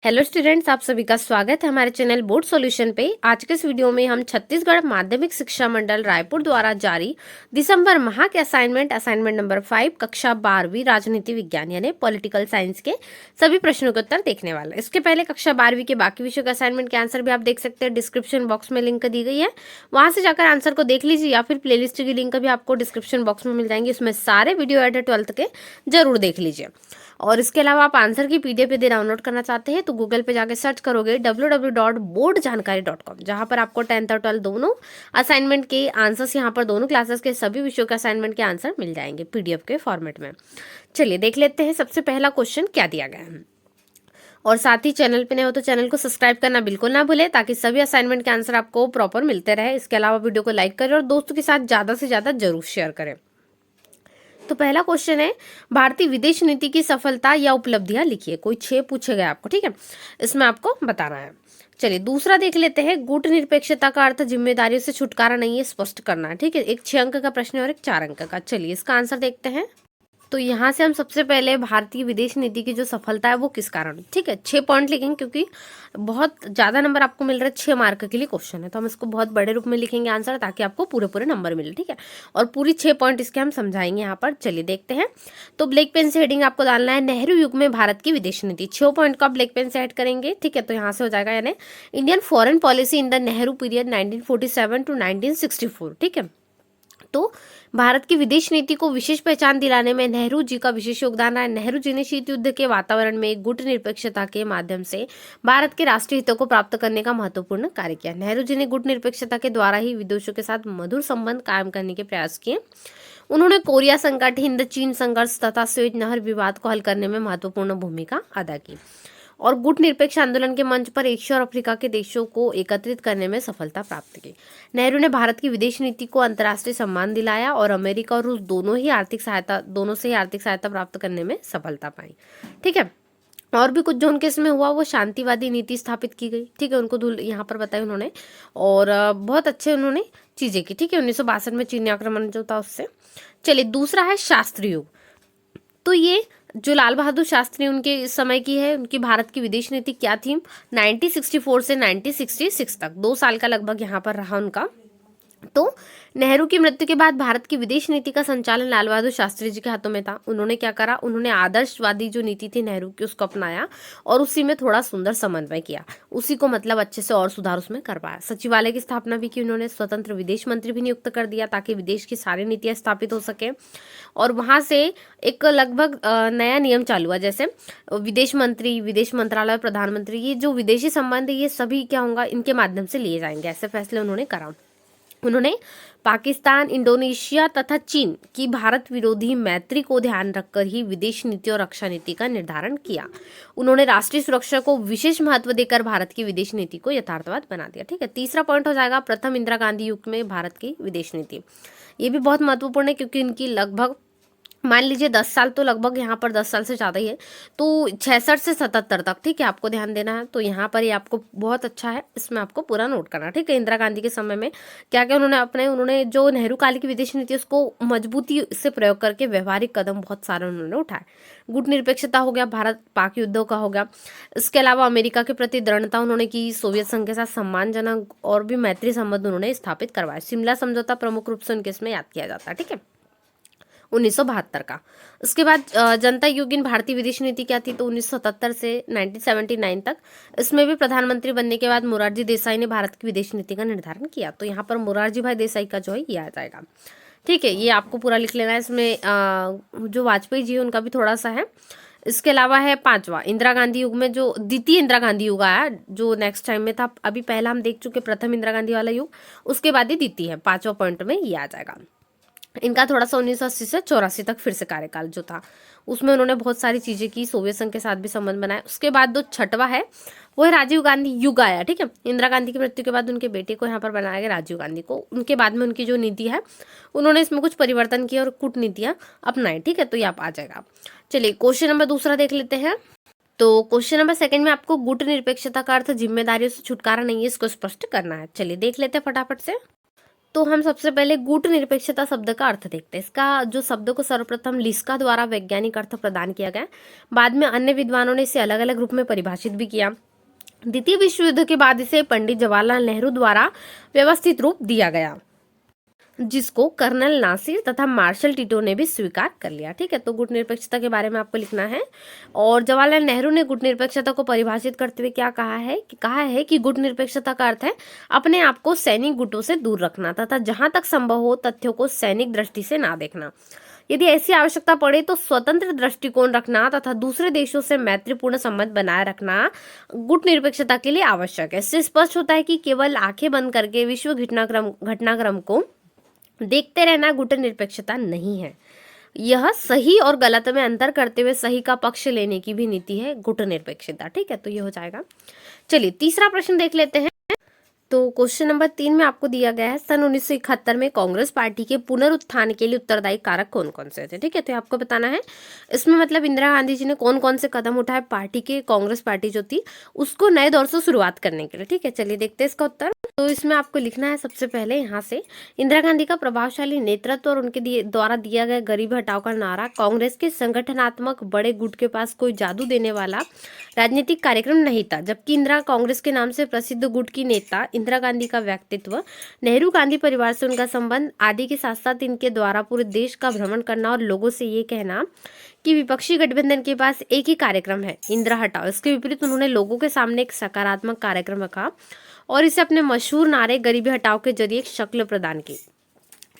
Hello students, आप सभी का स्वागत है हमारे चैनल बोर्ड सॉल्यूशन पे। आज के इस वीडियो में हम छत्तीसगढ़ माध्यमिक शिक्षा मंडल रायपुर द्वारा जारी दिसंबर माह के असाइनमेंट नंबर 5 कक्षा 12वीं राजनीति विज्ञान यानी पॉलिटिकल साइंस के सभी प्रश्नों के उत्तर देखने वाले हैं। इसके पहले कक्षा 12वीं के बाकी विषयों के असाइनमेंट के आंसर भी आप देख सकते हैं। डिस्क्रिप्शन बॉक्स में लिंक दी गई है, वहां से जाकर आंसर को देख लीजिए, या फिर प्लेलिस्ट की लिंक भी आपको डिस्क्रिप्शन बॉक्स में मिल जाएंगी। उसमें सारे वीडियो एड है 12th के, जरूर देख लीजिए। और इसके अलावा आप आंसर की पीडीएफ यदि डाउनलोड करना चाहते हैं तो गूगल पे जाके सर्च करोगे www.boardjankari.com, जहां पर आपको 10th और 12th दोनों असाइनमेंट के आंसर्स, यहाँ पर दोनों क्लासेस के सभी विषयों के असाइनमेंट के आंसर मिल जाएंगे पीडीएफ के फॉर्मेट में। चलिए देख लेते हैं सबसे पहला क्वेश्चन क्या दिया गया है। और साथ ही चैनल पे नए हो तो चैनल को सब्सक्राइब करना बिल्कुल ना भूले, ताकि सभी असाइनमेंट के आंसर आपको प्रॉपर मिलते रहे। इसके अलावा वीडियो को लाइक करें और दोस्तों के साथ ज्यादा से ज्यादा जरूर शेयर करें। तो पहला क्वेश्चन है, भारतीय विदेश नीति की सफलता या उपलब्धियां लिखिए। कोई 6 पूछे गए आपको, ठीक है, इसमें आपको बताना है। चलिए दूसरा देख लेते हैं, गुट निरपेक्षता का अर्थ जिम्मेदारियों से छुटकारा नहीं है, स्पष्ट करना है। ठीक है, एक 6 अंक का प्रश्न है और एक 4 अंक का। चलिए इसका आंसर देखते हैं। तो यहाँ से हम सबसे पहले भारतीय विदेश नीति की जो सफलता है वो किस कारण, ठीक है, 6 पॉइंट लिखेंगे, क्योंकि बहुत ज्यादा नंबर आपको मिल रहा है, 6 मार्क के लिए क्वेश्चन है, तो हम इसको बहुत बड़े रूप में लिखेंगे आंसर, ताकि आपको पूरे पूरे नंबर मिले। ठीक है, और पूरी 6 पॉइंट इसके हम समझाएंगे यहाँ पर। चलिए देखते हैं। तो ब्लैक पेन से हेडिंग आपको डालना है, नेहरू युग में भारत की विदेश नीति। 6 पॉइंट को आप ब्लैक पेन से ऐड करेंगे। ठीक है, तो यहाँ से हो जाएगा यानी Indian foreign policy in the Nehru period 1947 to 1964। ठीक है, तो भारत की विदेश नीति को विशेष पहचान दिलाने में नेहरू जी का विशेष योगदान रहा है। नेहरू जी ने शीत युद्ध के वातावरण में गुट निरपेक्षता के माध्यम से भारत के राष्ट्रीय हितों को प्राप्त करने का महत्वपूर्ण कार्य किया। नेहरू जी ने गुट निरपेक्षता के द्वारा ही विदेशों के साथ मधुर संबंध कायम करने के प्रयास किए। उन्होंने कोरिया संकट, हिंद चीन संघर्ष तथा स्वेज नहर विवाद को हल करने में महत्वपूर्ण भूमिका अदा की और गुट निरपेक्ष आंदोलन के मंच पर एशिया और अफ्रीका के देशों को एकत्रित करने में सफलता प्राप्त की। नेहरू ने भारत की विदेश नीति को अंतर्राष्ट्रीय सम्मान दिलाया और अमेरिका और रूस दोनों से ही आर्थिक सहायता प्राप्त करने में सफलता पाई। ठीक है, और भी कुछ जो उनके इसमें हुआ, वो शांतिवादी नीति स्थापित की गई। ठीक है, उनको यहाँ पर बताई उन्होंने, और बहुत अच्छे उन्होंने चीजें की। ठीक है, 1962 में चीनी आक्रमण जो था उससे। चलिए दूसरा है शास्त्री युग। तो ये जो लाल बहादुर शास्त्री उनके इस समय की है, उनकी भारत की विदेश नीति क्या थी, 1964 से 1966 तक 2 साल का लगभग यहाँ पर रहा उनका। तो नेहरू की मृत्यु के बाद भारत की विदेश नीति का संचालन लाल बहादुर शास्त्री जी के हाथों में था। उन्होंने क्या करा, उन्होंने आदर्शवादी जो नीति थी नेहरू की उसको अपनाया और उसी में थोड़ा सुंदर समन्वय किया, उसी को मतलब अच्छे से और सुधार उसमें करवाया। सचिवालय की स्थापना भी की उन्होंने, स्वतंत्र विदेश मंत्री भी नियुक्त कर दिया ताकि विदेश की सारी नीतियां स्थापित हो सके। और वहां से एक लगभग नया नियम चालू हुआ, जैसे विदेश मंत्री, विदेश मंत्रालय, प्रधानमंत्री, ये जो विदेशी संबंध है ये सभी क्या होगा, इनके माध्यम से लिए जाएंगे, ऐसे फैसले उन्होंने करा। उन्होंने पाकिस्तान, इंडोनेशिया तथा चीन की भारत विरोधी मैत्री को ध्यान रखकर ही विदेश नीति और रक्षा नीति का निर्धारण किया। उन्होंने राष्ट्रीय सुरक्षा को विशेष महत्व देकर भारत की विदेश नीति को यथार्थवाद बना दिया। ठीक है, तीसरा पॉइंट हो जाएगा, प्रथम इंदिरा गांधी युग में भारत की विदेश नीति। ये भी बहुत महत्वपूर्ण है, क्योंकि इनकी लगभग मान लीजिए 10 साल, तो लगभग यहाँ पर 10 साल से ज़्यादा ही है, तो 66 से 77 तक। ठीक है, आपको ध्यान देना है। तो यहाँ पर ये आपको बहुत अच्छा है, इसमें आपको पूरा नोट करना। ठीक है, इंदिरा गांधी के समय में क्या क्या उन्होंने जो नेहरू काल की विदेश नीति उसको मजबूती से प्रयोग करके व्यवहारिक कदम बहुत सारे उन्होंने उठाए। गुट निरपेक्षता हो गया, भारत पाक युद्धों का हो गया। इसके अलावा अमेरिका के प्रति दृढ़ता उन्होंने की, सोवियत संघ के साथ सम्मानजनक और भी मैत्री संबंध उन्होंने स्थापित करवाए। शिमला समझौता प्रमुख रूप से उनके इसमें याद किया जाता है। ठीक है, 1972 का। उसके बाद जनता युगीन भारतीय विदेश नीति क्या थी, तो 1977 से 1979 तक। इसमें भी प्रधानमंत्री बनने के बाद मोरारजी देसाई ने भारत की विदेश नीति का निर्धारण किया। तो यहाँ पर मोरारजी भाई देसाई का जो है ये आ जाएगा। ठीक है, ये आपको पूरा लिख लेना है। इसमें जो वाजपेयी जी है उनका भी थोड़ा सा है। इसके अलावा है 5वां, इंदिरा गांधी युग में जो द्वितीय इंदिरा गांधी युग आया, जो नेक्स्ट टाइम में था। अभी पहला हम देख चुके प्रथम इंदिरा गांधी वाला युग, उसके बाद ही द्वितीय है, 5वां पॉइंट में ये आ जाएगा। इनका थोड़ा सा 1980 से 84 तक फिर से कार्यकाल जो था, उसमें उन्होंने बहुत सारी चीजें की, सोवियत संघ के साथ भी संबंध बनाए। उसके बाद जो 6वां है वो है राजीव गांधी युग आया। ठीक है, इंदिरा गांधी की मृत्यु के बाद उनके बेटे को यहाँ पर बनाया गया, राजीव गांधी को। उनके बाद में उनकी जो नीति है उन्होंने इसमें कुछ परिवर्तन किए और कूटनीतियां अपनाई। ठीक है, तो ये आप आ जाएगा। चलिए क्वेश्चन नंबर दूसरा देख लेते हैं। तो क्वेश्चन नंबर 2 में आपको गुट निरपेक्षता का अर्थ जिम्मेदारियों से छुटकारा नहीं है, इसको स्पष्ट करना है। चलिए देख लेते हैं फटाफट से। तो हम सबसे पहले गुट निरपेक्षता शब्द का अर्थ देखते हैं। इसका जो शब्द को सर्वप्रथम लिस्का द्वारा वैज्ञानिक अर्थ प्रदान किया गया। बाद में अन्य विद्वानों ने इसे अलग अलग रूप में परिभाषित भी किया। द्वितीय विश्व युद्ध के बाद इसे पंडित जवाहरलाल नेहरू द्वारा व्यवस्थित रूप दिया गया, जिसको कर्नल नासिर तथा मार्शल टिटो ने भी स्वीकार कर लिया। ठीक है, तो गुट निरपेक्षता के बारे में आपको लिखना है। और जवाहरलाल नेहरू ने गुट निरपेक्षता को परिभाषित करते हुए क्या कहा है कि गुट निरपेक्षता का अर्थ है अपने आप को सैनिक गुटों से दूर रखना तथा जहां तक संभव हो तथ्यों को सैनिक दृष्टि से ना देखना। यदि ऐसी आवश्यकता पड़े तो स्वतंत्र दृष्टिकोण रखना तथा दूसरे देशों से मैत्रीपूर्ण संबंध बनाए रखना गुट निरपेक्षता के लिए आवश्यक है। इससे स्पष्ट होता है कि केवल आंखें बंद करके विश्व घटनाक्रम को देखते रहना गुट निरपेक्षता नहीं है। यह सही और गलत में अंतर करते हुए सही का पक्ष लेने की भी नीति है गुट निरपेक्षता। ठीक है, तो ये हो जाएगा। चलिए तीसरा प्रश्न देख लेते हैं। तो क्वेश्चन नंबर 3 में आपको दिया गया है सन 1971 में कांग्रेस पार्टी के पुनरुत्थान के लिए उत्तरदायी कारक कौन कौन से थे। ठीक है, तो आपको बताना है इसमें मतलब इंदिरा गांधी जी ने कौन कौन से कदम उठाए पार्टी के, कांग्रेस पार्टी जो थी उसको नए दौर से शुरुआत करने के लिए। ठीक है, चलिए देखते हैं इसका उत्तर। तो इसमें आपको लिखना है सबसे पहले यहाँ से इंदिरा गांधी का प्रभावशाली नेतृत्व और उनके द्वारा दिया गया गरीबी हटाओ का नारा कांग्रेस के संगठनात्मक बड़े गुट के पास कोई जादू देने वाला राजनीतिक कार्यक्रम नहीं था। जबकि इंदिरा कांग्रेस के नाम से प्रसिद्ध गुट की नेता इंदिरा गांधी का व्यक्तित्व, नेहरू गांधी परिवार से उनका संबंध आदि के साथ साथ इनके द्वारा पूरे देश का भ्रमण करना और लोगों से ये कहना कि विपक्षी गठबंधन के पास एक ही कार्यक्रम है, इंदिरा हटाओ। इसके विपरीत उन्होंने लोगों के सामने एक सकारात्मक कार्यक्रम रखा और इसे अपने मशहूर नारे गरीबी हटाओ के जरिए एक शक्ल प्रदान की।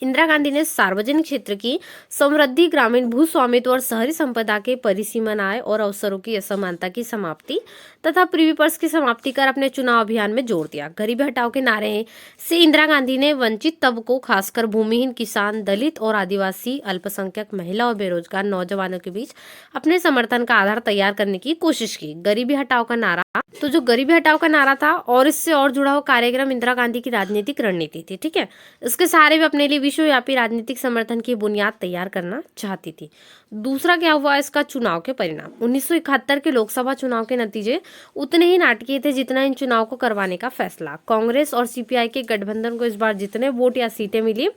इंदिरा गांधी ने सार्वजनिक क्षेत्र की समृद्धि, ग्रामीण भू स्वामित्व और शहरी संपदा के परिसीमन आय और अवसरों की असमानता की समाप्ति तथा प्रीवी पर्स की समाप्ति कर अपने चुनाव अभियान में जोड़ दिया। गरीबी हटाओ के नारे से इंदिरा गांधी ने वंचित तबकों, खासकर भूमिहीन, किसान, दलित और आदिवासी, अल्पसंख्यक, महिला और बेरोजगार नौजवानों के बीच अपने समर्थन का आधार तैयार करने की कोशिश की। गरीबी हटाओ का नारा, तो जो गरीबी हटाओ का नारा था और इससे और जुड़ा हुआ कार्यक्रम इंदिरा गांधी की राजनीतिक रणनीति थी। ठीक है, इसके सहारे भी अपने लिए विश्वव्यापी राजनीतिक समर्थन की बुनियाद तैयार करना चाहती थी। दूसरा क्या हुआ इसका चुनाव के परिणाम। 1971 के लोकसभा चुनाव के नतीजे उतने ही नाटकीय थे जितना इन चुनाव को करवाने का फैसला। कांग्रेस और सीपीआई के गठबंधन को इस बार जितने वोट या सीटें मिली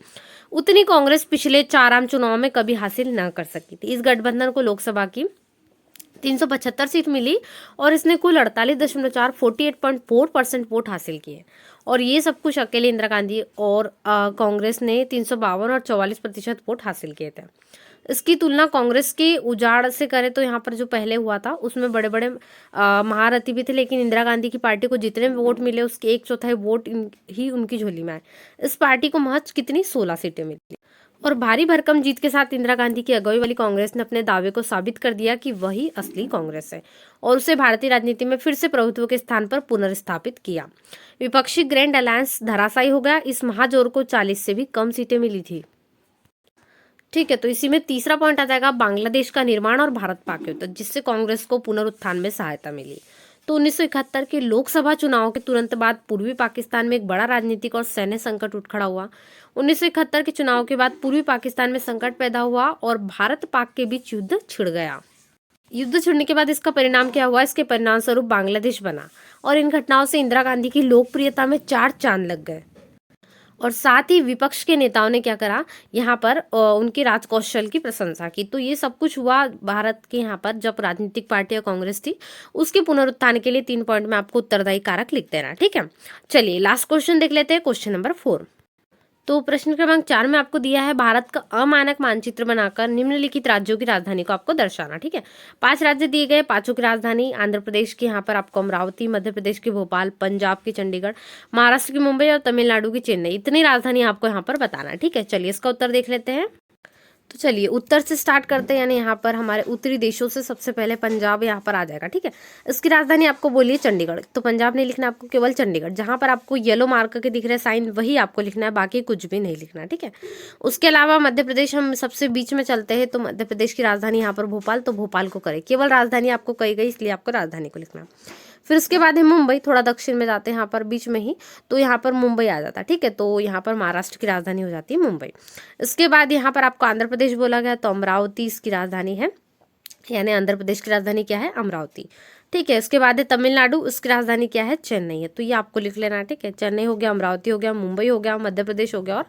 उतनी कांग्रेस पिछले 4 आम चुनाव में कभी हासिल न कर सकी थी। इस गठबंधन को लोकसभा की 375 सीट मिली और इसने कुल 48.4% वोट हासिल किए। और ये सब कुछ अकेले इंदिरा गांधी और कांग्रेस ने 352 और 44% वोट हासिल किए थे। इसकी तुलना कांग्रेस के उजाड़ से करें तो यहाँ पर जो पहले हुआ था उसमें बड़े बड़े महारथी भी थे, लेकिन इंदिरा गांधी की पार्टी को जितने वोट मिले उसके 1/4 वोट ही उनकी झोली में आए। इस पार्टी को महज कितनी 16 सीटें मिली और भारी भरकम जीत के साथ इंदिरा गांधी की अगुवाई वाली कांग्रेस ने अपने दावे को साबित कर दिया कि वही असली कांग्रेस है और उसे भारतीय राजनीति में फिर से प्रभुत्व के स्थान पर पुनर्स्थापित किया। विपक्षी ग्रैंड अलायंस धराशायी हो गया। इस महाजोर को 40 से भी कम सीटें मिली थी। ठीक है, तो इसी में तीसरा पॉइंट आ जाएगा बांग्लादेश का निर्माण और भारत पाक युद्ध, जिससे कांग्रेस को पुनरुत्थान में सहायता मिली। तो 1971 के लोकसभा चुनाव के तुरंत बाद पूर्वी पाकिस्तान में एक बड़ा राजनीतिक और सैन्य संकट उठ खड़ा हुआ। 1971 के चुनाव के बाद पूर्वी पाकिस्तान में संकट पैदा हुआ और भारत पाक के बीच युद्ध छिड़ गया। युद्ध छिड़ने के बाद इसका परिणाम क्या हुआ, इसके परिणाम स्वरूप बांग्लादेश बना और इन घटनाओं से इंदिरा गांधी की लोकप्रियता में 4 चांद लग गए। और साथ ही विपक्ष के नेताओं ने क्या करा, यहाँ पर उनके राजकौशल की प्रशंसा की। तो ये सब कुछ हुआ भारत के यहाँ पर जब राजनीतिक पार्टी कांग्रेस थी। उसके पुनरुत्थान के लिए 3 पॉइंट में आपको उत्तरदायी कारक लिख देना। ठीक है, चलिए लास्ट क्वेश्चन देख लेते हैं, क्वेश्चन नंबर 4। तो प्रश्न क्रमांक 4 में आपको दिया है भारत का अमानक मानचित्र बनाकर निम्नलिखित राज्यों की राजधानी को आपको दर्शाना। ठीक है, 5 राज्य दिए गए, 5 की राजधानी। आंध्र प्रदेश की यहाँ पर आपको अमरावती, मध्य प्रदेश की भोपाल, पंजाब की चंडीगढ़, महाराष्ट्र की मुंबई और तमिलनाडु की चेन्नई। इतनी राजधानी आपको यहाँ पर बताना। ठीक है, चलिए इसका उत्तर देख लेते हैं। तो चलिए उत्तर से स्टार्ट करते हैं, यानी यहाँ पर हमारे उत्तरी देशों से सबसे पहले पंजाब यहाँ पर आ जाएगा। ठीक है, इसकी राजधानी आपको बोलिए चंडीगढ़। तो पंजाब नहीं लिखना आपको, केवल चंडीगढ़। जहाँ पर आपको येलो मार्क के दिख रहे साइन वही आपको लिखना है, बाकी कुछ भी नहीं लिखना। ठीक है, उसके अलावा मध्य प्रदेश हम सबसे बीच में चलते हैं, तो मध्य प्रदेश की राजधानी यहाँ पर भोपाल, तो भोपाल को करें। केवल राजधानी आपको कही गई इसलिए आपको राजधानी को लिखना। फिर उसके बाद है मुंबई, थोड़ा दक्षिण में जाते हैं यहाँ पर बीच में ही, तो यहाँ पर मुंबई आ जाता है। ठीक है, तो यहाँ पर महाराष्ट्र की राजधानी हो जाती है मुंबई। इसके बाद यहाँ पर आपको आंध्र प्रदेश बोला गया, तो अमरावती इसकी राजधानी है, यानी आंध्र प्रदेश की राजधानी क्या है, अमरावती। ठीक है। उसके बाद है तमिलनाडु, उसकी राजधानी क्या है? चेन्नई है। तो ये आपको लिख लेना है। ठीक है, चेन्नई हो गया, अमरावती हो गया, मुंबई हो गया, मध्य प्रदेश हो गया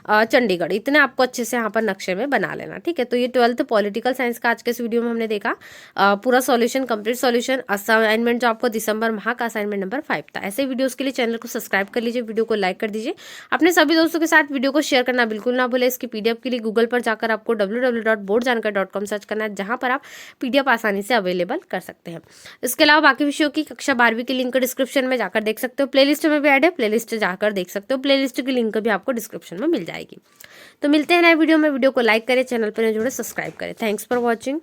और चंडीगढ़। इतने आपको अच्छे से यहाँ पर नक्शे में बना लेना। ठीक है, तो ये 12th पॉलिटिकल साइंस का आज के इस वीडियो में हमने देखा। पूरा सॉल्यूशन, कंप्लीट सॉल्यूशन, असाइनमेंट जो आपको दिसंबर माह का असाइनमेंट नंबर 5 था। ऐसे वीडियोस के लिए चैनल को सब्सक्राइब कर लीजिए, वीडियो को लाइक कर दीजिए, अपने सभी दोस्तों के साथ वीडियो को शेयर करना बिल्कुल ना भूले। इसकी पीडीएफ के लिए गूगल पर जाकर आपको www.boardjankar.com सर्च करना है, जहाँ पर आप पीडीएफ आसानी से अवेलेबल कर सकते हैं। इसके अलावा बाकी विषयों की कक्षा 12वीं की लिंक डिस्क्रिप्शन में जाकर देख सकते हो, प्लेलिस्ट में भी ऐड है, प्लेलिस्ट जाकर देख सकते हो, प्लेलिस्ट की लिंक भी आपको डिस्क्रिप्शन में मिल जाएगी। तो मिलते हैं नए वीडियो में। वीडियो को लाइक करें, चैनल पर जुड़े सब्सक्राइब करें। Thanks for watching.